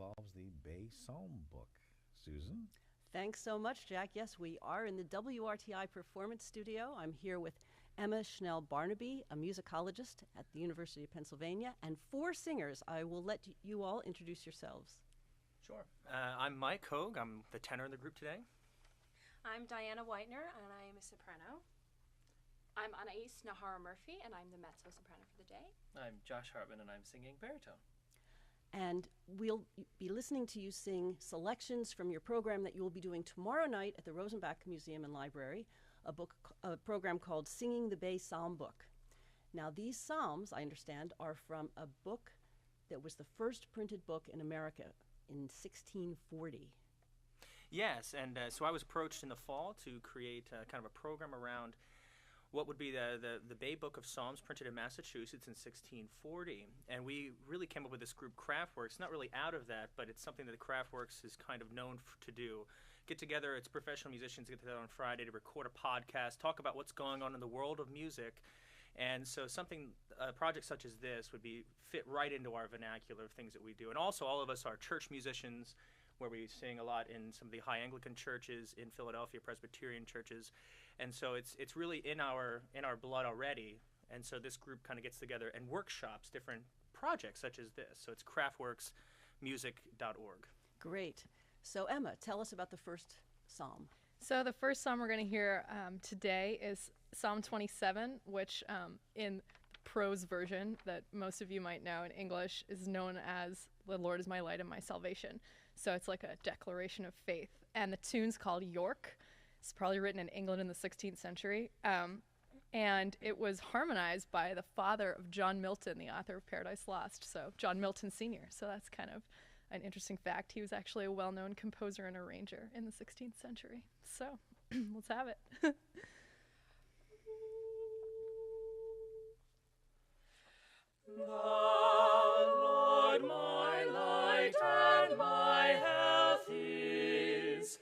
involves the Bay Psalm book. Susan? Thanks so much, Jack. Yes, we are in the WRTI Performance Studio. I'm here with Emma Schnell Barnaby, a musicologist at the University of Pennsylvania, and 4 singers. I will let you all introduce yourselves. Sure. I'm Mike Hogue. I'm the tenor in the group today. I'm Diana Whitener, and I am a soprano. I'm Anais Nahara Murphy, and I'm the mezzo-soprano for the day. I'm Josh Hartman, and I'm singing baritone. And we'll be listening to you sing selections from your program that you will be doing tomorrow night at the Rosenbach Museum and Library, a program called Singing the Bay Psalm Book. Now, these psalms, I understand, are from a book that was the first printed book in America in 1640. Yes, and so I was approached in the fall to create kind of a program around what would be the Bay Book of Psalms printed in Massachusetts in 1640. And we really came up with this group, Craftworks. Not really out of that, but it's something that Craftworks is kind of known to do. Get together, it's professional musicians get together on Friday to record a podcast, talk about what's going on in the world of music. And so a project such as this would fit right into our vernacular of things that we do. And also all of us are church musicians, where we sing a lot in some of the high Anglican churches, in Philadelphia, Presbyterian churches. And so it's really in our blood already. And so this group kind of gets together and workshops different projects such as this. So it's craftworksmusic.org. Great. So Emma, tell us about the first psalm. So the first psalm we're going to hear today is Psalm 27, which in the prose version that most of you might know in English is known as "The Lord is my light and my salvation." So it's like a declaration of faith. And the tune's called York. It's probably written in England in the 16th century. And it was harmonized by the father of John Milton, the author of Paradise Lost, so John Milton Sr. So that's kind of an interesting fact. He was actually a well-known composer and arranger in the 16th century. So let's have it. The Lord my light and my health is.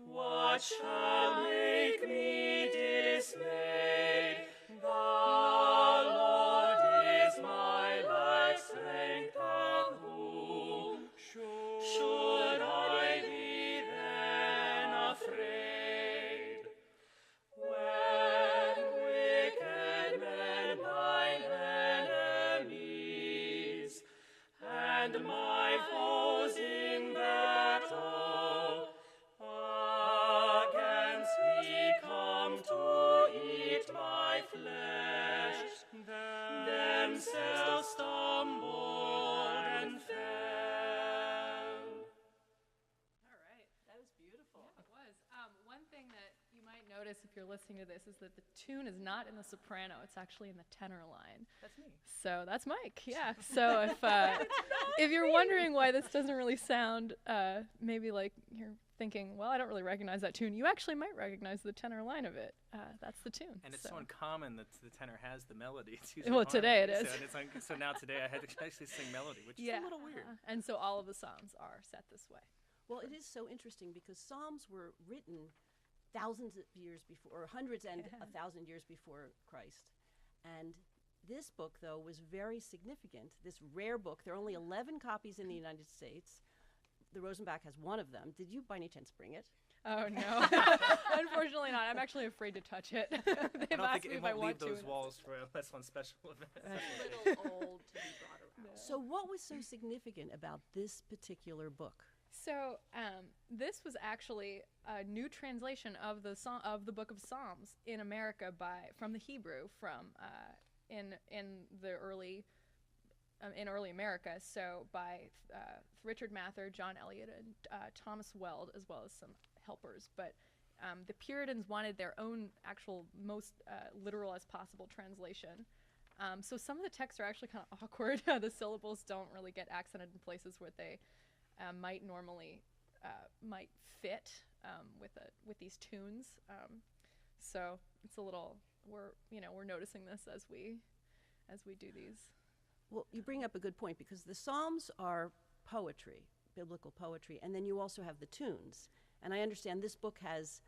What shall make me dismayed? The Lord is my life, strength, and whom should I be then afraid? When wicked men, mine enemies, and my foes in battle against me come to eat my flesh, themselves stumbled and fell. All right. That was beautiful. Yeah, it was. One thing that you might notice if you're listening to this is that the tune is not in the soprano. It's actually in the tenor line. That's me. So that's Mike, yeah. So if you're wondering why this doesn't really sound maybe like you're thinking, well, I don't really recognize that tune, you actually might recognize the tenor line of it. That's the tune. And it's so uncommon that the tenor has the melody. It's well, today it is. So now today I had to actually sing melody, which is a little weird. And so all of the psalms are set this way. Well, it is so interesting because psalms were written thousands of years before, or hundreds and 1,000 years before Christ. And this book, though, was very significant. This rare book, there are only 11 copies in the United States. The Rosenbach has one of them. Did you, by any chance, bring it? Oh, no. Unfortunately not. I'm actually afraid to touch it. I don't think it won't leave those walls for unless one special event. It's a little old to be brought around. No. So what was so significant about this particular book? So this was actually a new translation of the Book of Psalms in America from the Hebrew in early America. So by Richard Mather, John Eliot, and Thomas Weld, as well as some helpers. But the Puritans wanted their own actual most literal as possible translation. So some of the texts are actually kind of awkward. The syllables don't really get accented in places where they might normally might fit with these tunes. So it's a little we're noticing this as we do these. Well, you bring up a good point because the Psalms are poetry, biblical poetry, and then you also have the tunes. And I understand this book has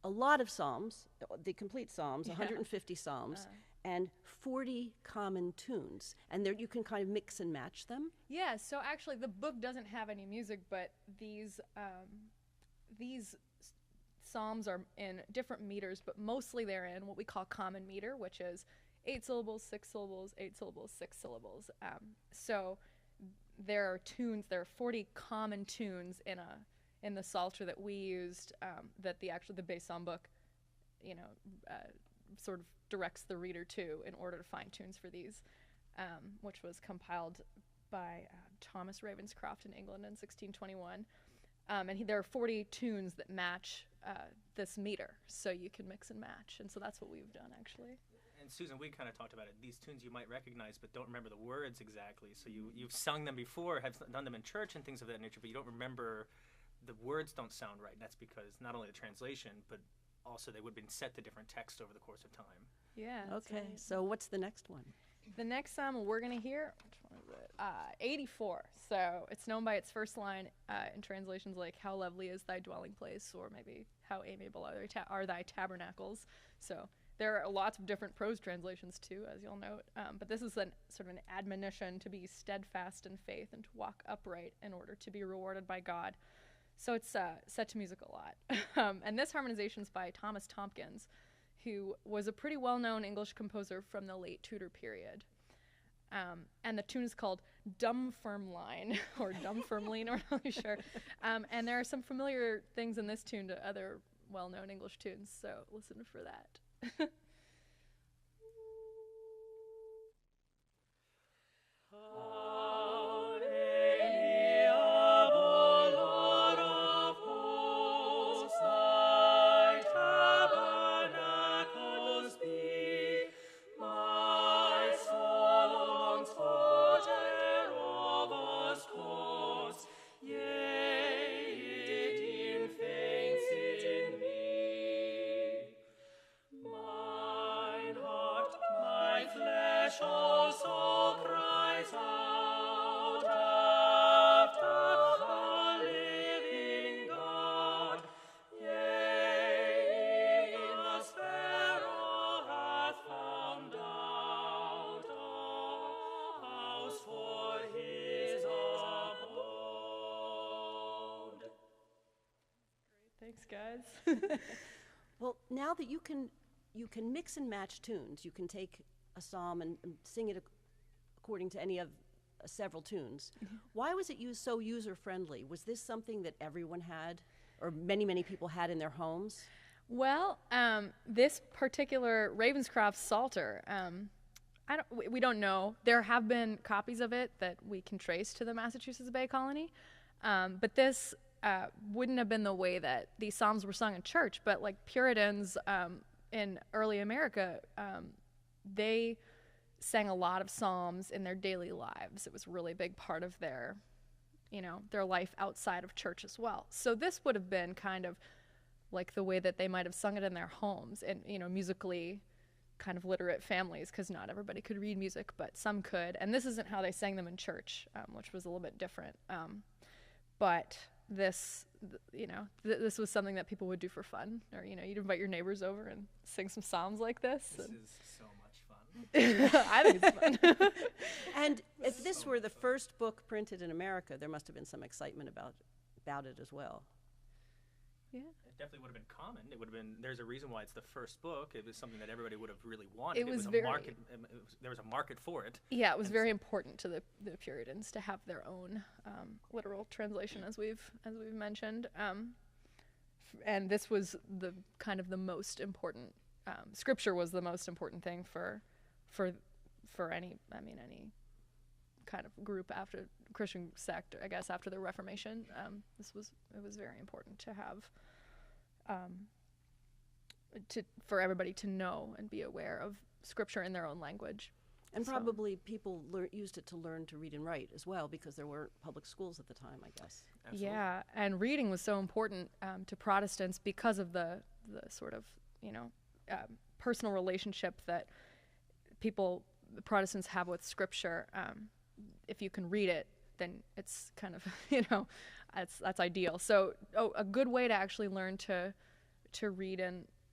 a lot of psalms, the complete psalms, 150 psalms, and 40 common tunes. And there you can kind of mix and match them. Yeah, so actually the book doesn't have any music, but these psalms are in different meters, but mostly they're in what we call common meter, which is 8 syllables, 6 syllables, 8 syllables, 6 syllables. So there are 40 common tunes in the Psalter that we used, that the base psalm book, sort of directs the reader to in order to find tunes for these, which was compiled by Thomas Ravenscroft in England in 1621. And there are 40 tunes that match this meter, so you can mix and match. And so that's what we've done, actually. And Susan, we kind of talked about it. These tunes you might recognize, but don't remember the words exactly. So you've sung them before, have done them in church and things of that nature, but you don't remember, the words don't sound right. And that's because not only the translation, but also they would have been set to different text over the course of time. Yeah. Okay, so what's the next one? The next psalm we're going to hear, which one is it? 84. So it's known by its first line in translations like, "How lovely is thy dwelling place," or maybe "How amiable are thy tabernacles." So there are lots of different prose translations too, as you'll note. But this is sort of an admonition to be steadfast in faith and to walk upright in order to be rewarded by God. So it's set to music a lot. And this harmonization is by Thomas Tompkins, who was a pretty well-known English composer from the late Tudor period. And the tune is called Dumfirmline, or Dumfirmline, I'm not really sure. And there are some familiar things in this tune to other well-known English tunes, so listen for that. Also cries out after the living God. Yea, in the sparrow hath found out a house for his abode. Thanks, guys. Well, now that you can mix and match tunes, you can take a psalm and sing it according to any of several tunes. Mm-hmm. Why was it so user-friendly? Was this something that everyone had, or many people had in their homes? Well, this particular Ravenscroft Psalter, we don't know. There have been copies of it that we can trace to the Massachusetts Bay Colony, but this wouldn't have been the way that these psalms were sung in church. But like Puritans in early America, they sang a lot of psalms in their daily lives. It was a really big part of their life outside of church as well. So this would have been kind of like the way that they might have sung it in their homes, and musically kind of literate families, because not everybody could read music, but some could. And this isn't how they sang them in church, which was a little bit different. But this, this was something that people would do for fun, or you'd invite your neighbors over and sing some psalms like this. This is so much fun. I think it's fun. And if this were the first book printed in America, there must have been some excitement about it as well. Yeah. It definitely would have been common. It would have been. There's a reason why it's the first book. It was something that everybody would have really wanted. It was a very market. There was a market for it. Yeah, it was very important to the Puritans to have their own literal translation, as we've mentioned. And this was the kind of the most important. Scripture was the most important thing for any kind of group after Christian sect, I guess, after the Reformation. It was very important to have for everybody to know and be aware of Scripture in their own language. And probably people used it to learn to read and write as well, because there weren't public schools at the time, I guess. Absolutely. Yeah, and reading was so important to Protestants because of the sort of personal relationship that Protestants have with Scripture. If you can read it, then it's kind of that's ideal. So a good way to actually learn to read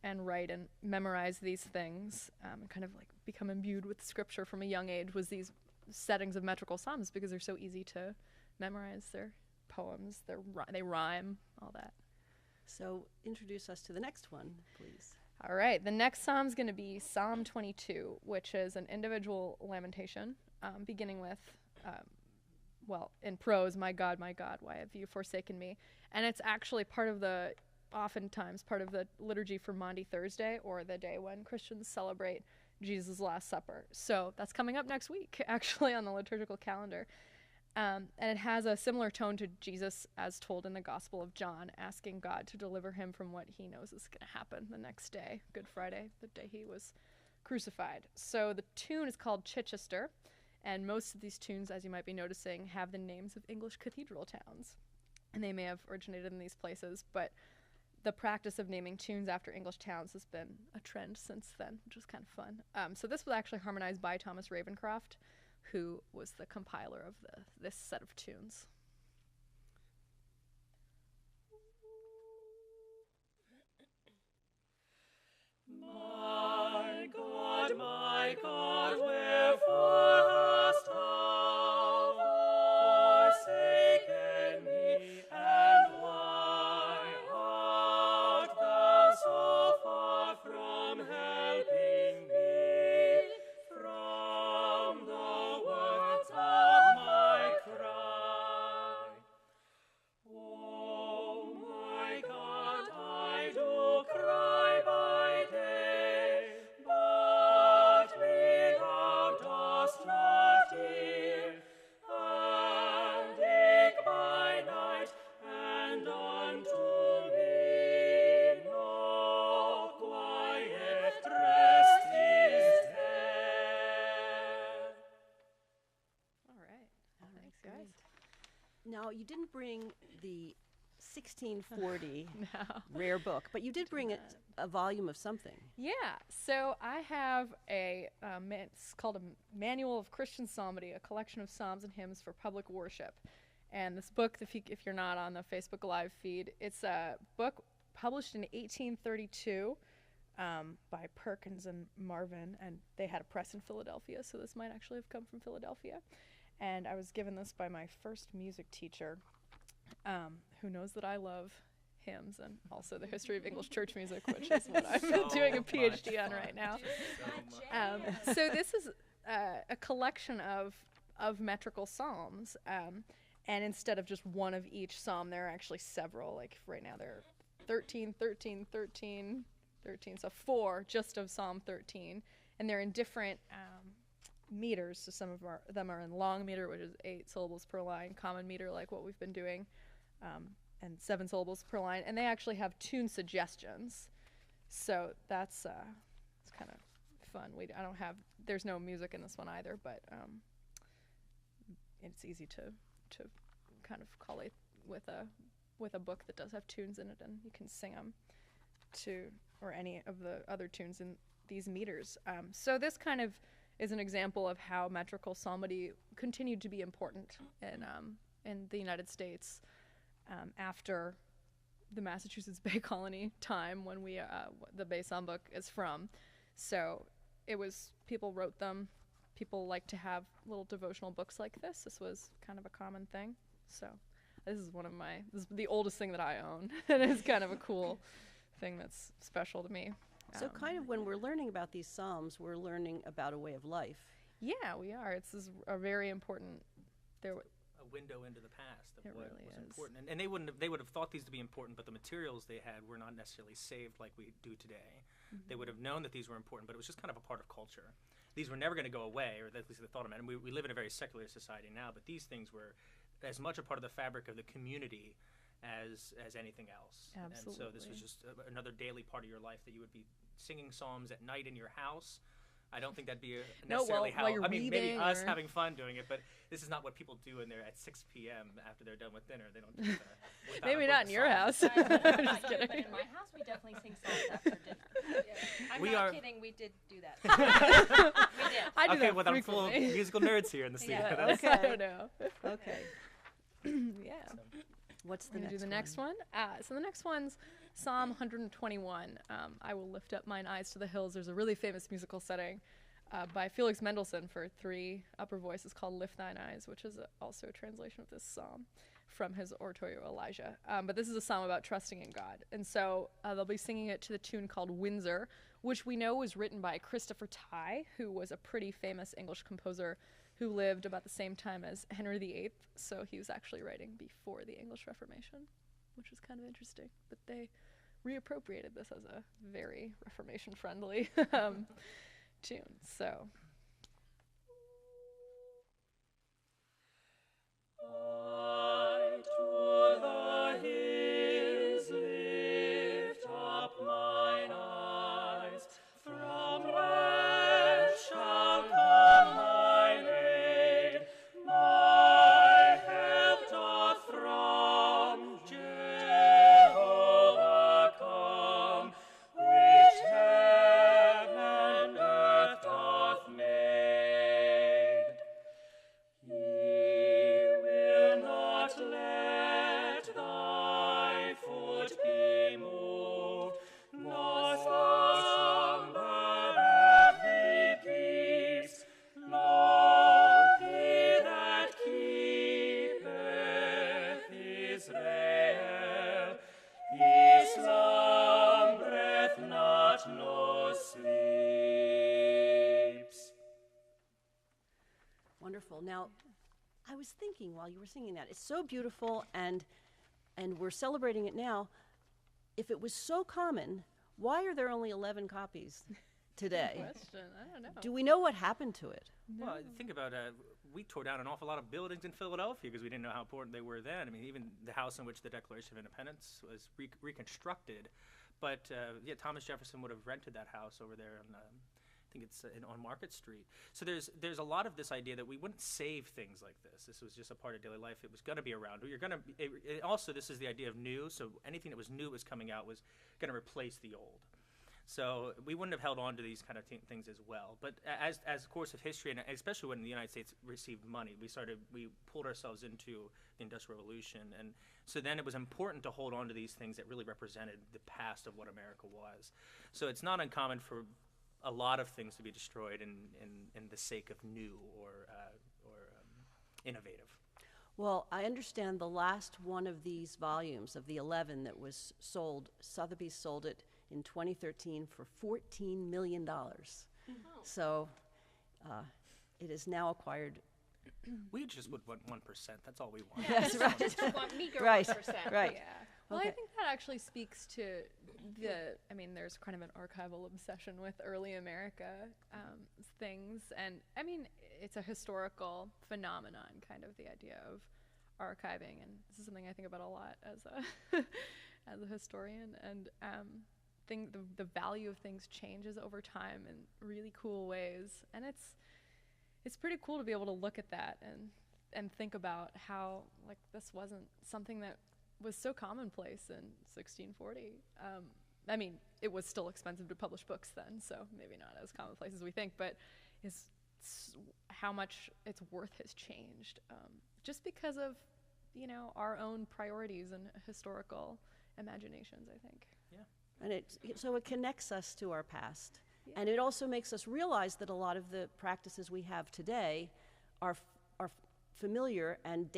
and write and memorize these things, and kind of like become imbued with scripture from a young age, was these settings of metrical psalms, because they're so easy to memorize. Their poems, they rhyme, all that. So introduce us to the next one, please. All right, the next psalm is going to be Psalm 22, which is an individual lamentation, beginning with, in prose, my God, why have you forsaken me? And it's actually oftentimes part of the liturgy for Maundy Thursday, or the day when Christians celebrate Jesus' Last Supper. So that's coming up next week, actually, on the liturgical calendar. And it has a similar tone to Jesus as told in the Gospel of John, asking God to deliver him from what he knows is going to happen the next day, Good Friday, the day he was crucified. So the tune is called Chichester, and most of these tunes, as you might be noticing, have the names of English cathedral towns. And they may have originated in these places, but the practice of naming tunes after English towns has been a trend since then, which is kind of fun. So this was actually harmonized by Thomas Ravencroft, who was the compiler of this set of tunes. My God, wherefore hast thou forsaken me, and why art thou so far from helping me, from the words of my cry? Oh my God, I do cry by day, but me thou dost not hear, and ache by night, and unto me no quiet rest is there. All right. Thanks, great. guys. Now, you didn't bring the 1640 No. rare book, but you did bring a volume of something. Yeah, so I have it's called a Manual of Christian Psalmody, a collection of psalms and hymns for public worship. And this book, if you're not on the Facebook Live feed, it's a book published in 1832 by Perkins and Marvin, and they had a press in Philadelphia, so this might actually have come from Philadelphia. And I was given this by my first music teacher, who knows that I love hymns and also the history of English church music, which is what I'm doing a PhD on right now. So this is a collection of metrical psalms, and instead of just one of each psalm, there are actually several. Like right now there are 13, 13, 13, 13, so 4 just of Psalm 13, and they're in different meters. So some of them are in long meter, which is 8 syllables per line, common meter, like what we've been doing, and 7 syllables per line. And they actually have tune suggestions. So that's it's kind of fun. There's no music in this one either, but it's easy to kind of collate with a book that does have tunes in it, and you can sing them or any of the other tunes in these meters. So this kind of is an example of how metrical psalmody continued to be important in the United States after the Massachusetts Bay Colony time, when the Bay Psalm book is from. So people wrote them. People like to have little devotional books like this. This was kind of a common thing. So this is the oldest thing that I own. And it's kind of a cool thing that's special to me. So kind of when we're learning about these psalms, we're learning about a way of life. Yeah, we are. It's a very important. A window into the past of what really was is. important, and they would have thought these to be important, but the materials they had were not necessarily saved like we do today. Mm-hmm. They would have known that these were important, but it was just kind of a part of culture. These were never going to go away, or at least they thought of it. And we live in a very secular society now, but these things were as much a part of the fabric of the community as anything else. Absolutely. And so this was just another daily part of your life, that you would be singing psalms at night in your house. I don't think that'd be necessarily while you're maybe us or having fun doing it, but this is not what people do in there at 6 p.m. after they're done with dinner. They don't do that. Maybe not in your house. I'm Just not kidding. but in my house we definitely sing psalms after dinner. I'm We not are- kidding, we did do that. We did. I do Okay, that well, I'm full of frequently. musical nerds here in the studio. Yeah. That's- I don't know. Okay. Yeah. What's the I'm next gonna do the next one. So the next one's Psalm 121. I will lift up mine eyes to the hills. There's a really famous musical setting by Felix Mendelssohn for 3 upper voices called Lift Thine Eyes, which is also a translation of this psalm from his oratorio Elijah. But this is a psalm about trusting in God. And so they'll be singing it to the tune called Windsor, which we know was written by Christopher Tye, who was a pretty famous English composer who lived about the same time as Henry VIII. So he was actually writing before the English Reformation, which was kind of interesting. But they reappropriated this as a very Reformation-friendly tune. So. I to the hills lift up mine eyes, from whence shall come mine aid? My help doth from Jehovah come, which heaven and earth doth make. He will not let thy foot be moved, nor slumber that he keeps. Lo, he that keepeth Israel, he slumbereth not nor sleeps. Wonderful. Now, I was thinking while you were singing that, it's so beautiful, and we're celebrating it now. If it was so common, why are there only 11 copies today? Question. I don't know. Do we know what happened to it? Well, think about we tore down an awful lot of buildings in Philadelphia because we didn't know how important they were then. I mean, even the house in which the Declaration of Independence was reconstructed. But yeah, Thomas Jefferson would have rented that house over there on, I think it's on Market Street. So there's a lot of this idea that we wouldn't save things like this. This was just a part of daily life. It was going to be around. You're going to also, this is the idea of new. So anything that was new was coming out was going to replace the old. So we wouldn't have held on to these kind of things as well. But as the course of history, and especially when the United States received money, we pulled ourselves into the Industrial Revolution. And so then it was important to hold on to these things that really represented the past of what America was. So it's not uncommon for a lot of things to be destroyed in the sake of new or innovative. Well, I understand the last one of these volumes of the 11 that was sold, Sotheby's sold it in 2013 for $14 million. So it is now acquired. We just would want 1%. That's all we want. Yes, right. Just want meager Right, 1%. right. Yeah. Well, Okay. I think that actually speaks to I mean, there's kind of an archival obsession with early America things. And, I mean, it's a historical phenomenon, kind of the idea of archiving. And this is something I think about a lot as as a historian. And the value of things changes over time in really cool ways. And it's pretty cool to be able to look at that and think about how, like, this wasn't something that was so commonplace in 1640. I mean, it was still expensive to publish books then, so maybe not as commonplace as we think, but it's how much its worth has changed just because of, our own priorities and historical imaginations, I think. And so it connects us to our past. Yeah. And it also makes us realize that a lot of the practices we have today are familiar and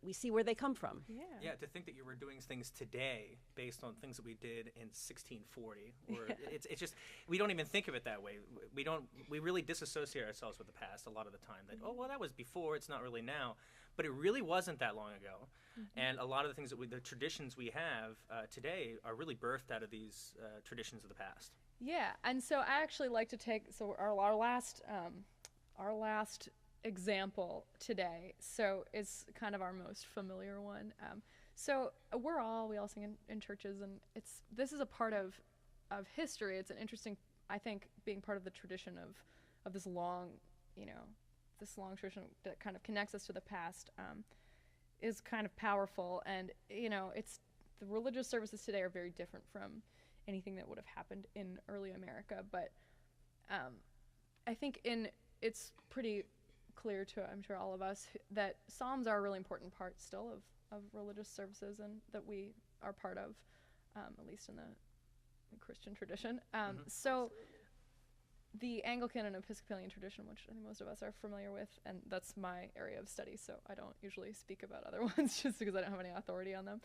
we see where they come from. Yeah. Yeah, to think that you were doing things today based on things that we did in 1640, or it's just, we don't even think of it that way. We really disassociate ourselves with the past a lot of the time. That, oh, well, that was before, it's not really now. But it really wasn't that long ago. And a lot of the things the traditions we have today are really birthed out of these traditions of the past. Yeah, and so I actually like to take our last example today. So is kind of our most familiar one. So we all sing in churches, and this is a part of history. It's an interesting, I think, being part of the tradition of this long, this long tradition that kind of connects us to the past is kind of powerful. And it's the religious services today are very different from anything that would have happened in early America. But I think it's pretty clear to, I'm sure, all of us that Psalms are a really important part still of religious services and that we are part of, at least in the Christian tradition. So the Anglican and Episcopalian tradition, which I think most of us are familiar with, and that's my area of study, so I don't usually speak about other ones just because I don't have any authority on them.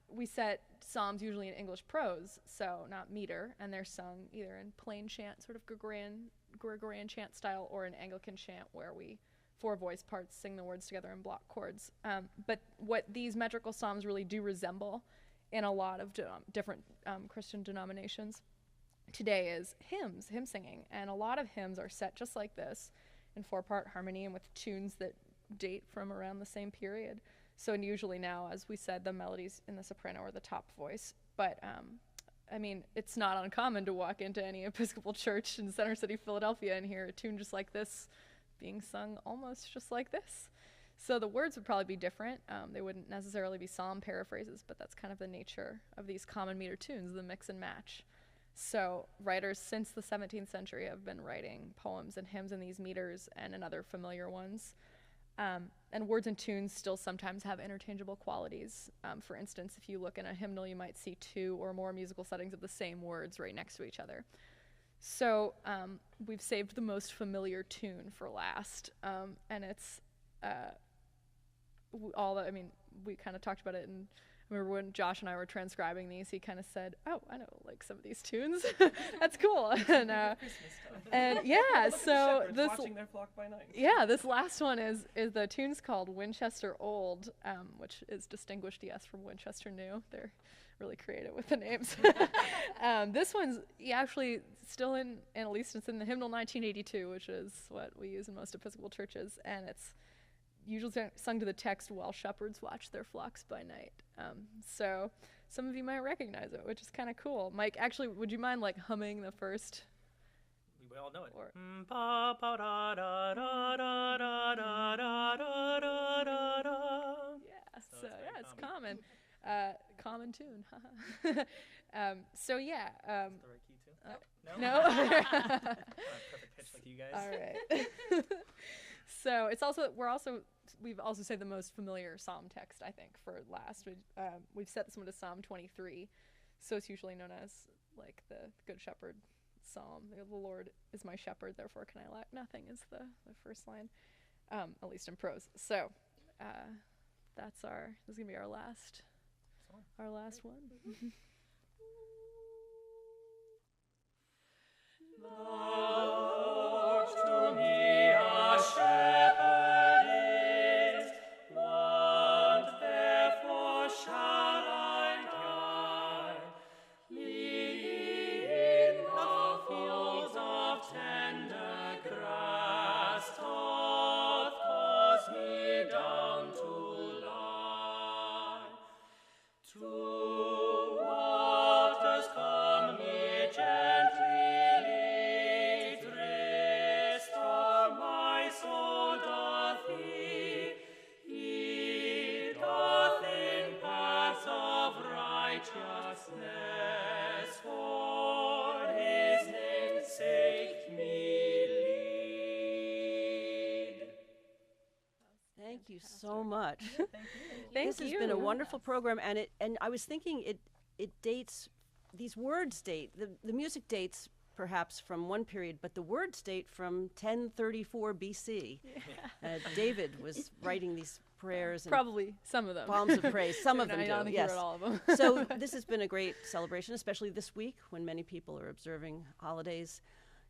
We set psalms usually in English prose, so not meter, and they're sung either in plain chant, sort of Gregorian chant style, or in Anglican chant where we 4 voice parts sing the words together in block chords. But what these metrical psalms really do resemble in a lot of different Christian denominations today is hymns, hymn singing. And a lot of hymns are set just like this in 4-part harmony and with tunes that date from around the same period. So and usually now, as we said, the melodies in the soprano are the top voice. But I mean, it's not uncommon to walk into any Episcopal church in Center City, Philadelphia, and hear a tune just like this being sung almost just like this. So the words would probably be different. They wouldn't necessarily be psalm paraphrases, but that's kind of the nature of these common meter tunes, the mix and match. So writers since the 17th century have been writing poems and hymns in these meters and in other familiar ones. And words and tunes still sometimes have interchangeable qualities. For instance, if you look in a hymnal, you might see 2 or more musical settings of the same words right next to each other. So we've saved the most familiar tune for last, and it's we kind of talked about it, and I remember when Josh and I were transcribing these, he kind of said, "Oh, I know like some of these tunes. That's cool." And yeah, so this watching their flock by night. Yeah, this last one is the tune's called Winchester Old, which is distinguished, yes, from Winchester New. They're really creative with the names. This one's actually still in at least it's in the hymnal 1982, which is what we use in most Episcopal churches, and it's usually sung to the text while shepherds watch their flocks by night. So some of you might recognize it, which is kind of cool. Mike, actually, would you mind like humming the first? We all know it. Yeah, so yeah, it's common. Common tune. So yeah. the right key too? No. Perfect pitch like you guys. All right. So it's also we've also said the most familiar psalm text, I think, for last. We've set this one to Psalm 23, so it's usually known as like the Good Shepherd psalm. The Lord is my shepherd, therefore can I lack nothing is the first line, at least in prose. So this is gonna be our last one. Lord, to me a shepherd is, what therefore shall I die? Lead in the fields of tender grass, doth cause me down to lie. To waters come me gently lead, restore my soul doth he. He doth in paths of righteousness for his name's sake me lead. Thank you so much. Thank This has you. been a wonderful program, and I was thinking it dates, these words date, the music dates perhaps from one period, but the words date from 1034 BC. David was writing these prayers and Probably some of them. psalms of praise. Some of them I don't do, think you yes. wrote all of them. So this has been a great celebration, especially this week when many people are observing holidays.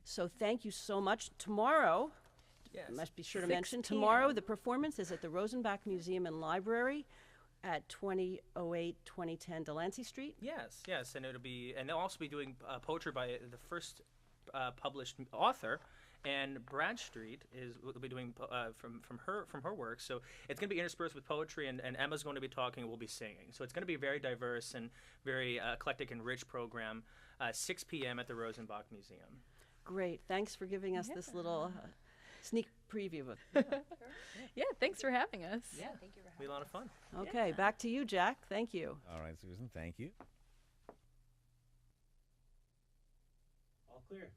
So thank you so much. Tomorrow, Yes. I must be sure to 6 mention, p.m. tomorrow the performance is at the Rosenbach Museum and Library at 2008 2010 Delancey Street. Yes, and they'll also be doing poetry by the first published author, and Bradstreet will be doing from her work. So it's going to be interspersed with poetry, and Emma's going to be talking, and we'll be singing. So it's going to be a very diverse and very eclectic and rich program. 6 p.m. at the Rosenbach Museum. Great. Thanks for giving us this little sneak preview of Yeah, thanks for having us. Yeah, thank you for It'll be a lot of fun. Okay, back to you, Jack. Thank you. All right, Susan, thank you. All clear.